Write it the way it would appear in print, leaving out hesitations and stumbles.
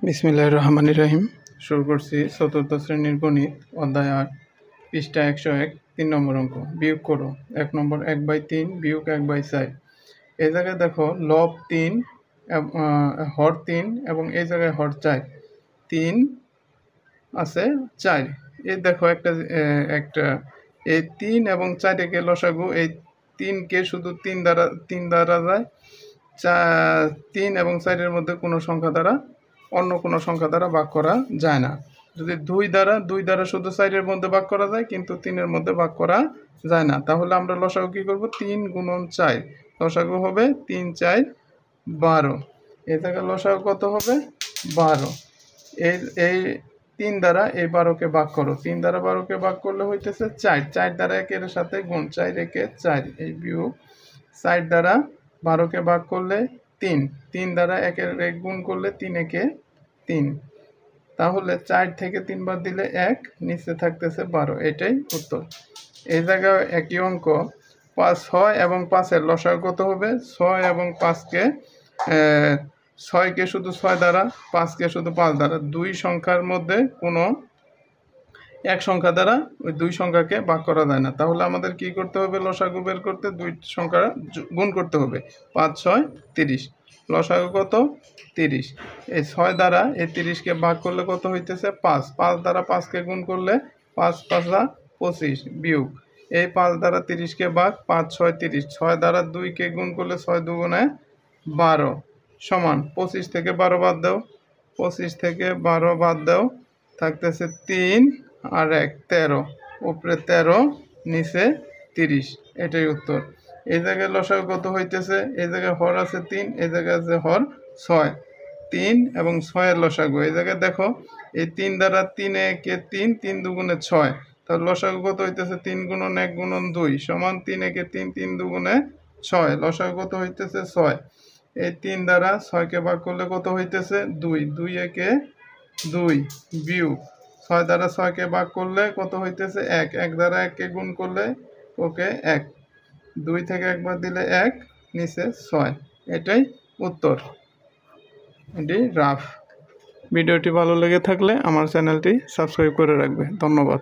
বিসমিল্লাহির রহমানির রহিম। শুরু করছি চতুর্থ শ্রেণীর গণিত অধ্যায় 8 পৃষ্ঠা 101 3 নম্বর অঙ্ক। বিয়োগ করো 1 নম্বর 1/3 বিয়োগ 1/4। এই জায়গায় দেখো লব 3 হর 3 এবং এই জায়গায় হর 4, 3 আছে 4। এই দেখো একটা এই 3 এবং 4 কে লসাগু, এই 3 কে শুধু 3 দ্বারা যায়, 3 এবং 4 এর মধ্যে কোনো সংখ্যা দ্বারা অন্য কোনো সংখ্যা দ্বারা ভাগ করা যায় না। যদি 2 দ্বারা শুধু 4 এর মধ্যে ভাগ করা যায়, কিন্তু 3 এর মধ্যে ভাগ করা যায় না। তাহলে আমরা লসাগু কি করব? 3 গুণন 4, লসাগু হবে 3 4 12। এই জায়গায় লসাগু কত হবে? 12। এই 3 দ্বারা এই 12কে ভাগ করো, 3 দ্বারা 12কে ভাগ করলে হইতেছে 4, 4 দ্বারা 1 এর সাথে গুণ, 4 1 4, এই বিয়োগ 4 দ্বারা 12কে ভাগ করলে 3, 3 দ্বারা 1 এর 1 গুণ করলে 3 1 3। তাহলে 4 থেকে 3 বাদ দিলে 1, নিচে থাকতেছে 12। এটাই উত্তর। এই জায়গায় একই অঙ্ক 6 এবং 5 এর লসাগু কত হবে? 6 এবং 5কে 6কে শুধু 6 দ্বারা, 5কে শুধু 5 দ্বারা, দুই সংখ্যার মধ্যে কোনো এক সংখ্যা দ্বারা ওই দুই সংখ্যাকে ভাগ করা যায় না। তাহলে আমাদের কি করতে হবে? লসাগু বের করতে দুই সংখ্যা গুণ করতে হবে। 5 6 30, লসাগু কত? 30। এই 6 দ্বারা এই 30কে ভাগ করলে কত হইতেছে? 5, 5 দ্বারা 5কে গুণ করলে 5 5 25, বিয়োগ এই 5 দ্বারা 30কে ভাগ, 5 6 30, 6 দ্বারা 2কে গুণ করলে 6 2 12 সমান 25 থেকে 12 বাদ দাও, 25 থেকে 12 বাদ দাও, থাকতেছে 3 আর 1 13, উপরে 13 নিচে 30। এটাই উত্তর। এই জায়গায় লসাগু কত হইতেছে? এই জায়গায় হর আছে 3, এই জায়গায় আছে হর 6, 3 এবং 6 এর লসাগু। এই জায়গায় দেখো এই 3 দ্বারা 3 1 3, 3 2 6, তাহলে লসাগু কত হইতেছে? 3 গুণন 1 গুণন 2 সমান 3 1 3, 3 2 6, লসাগু কত হইতেছে? 6। এই 3 দ্বারা 6কে ভাগ করলে কত হইতেছে? 2, 2 1 2, বিয়োগ 6 দ্বারা 6কে ভাগ করলে কত হইতেছে? 1, 1 দ্বারা 1কে গুণ করলে ওকে 1, 2 থেকে 1 বাদ দিলে 1, নিচে 6। এটাই উত্তর। এটি রাফ। ভিডিওটি ভালো লেগে থাকলে আমার চ্যানেলটি সাবস্ক্রাইব করে রাখবে। ধন্যবাদ।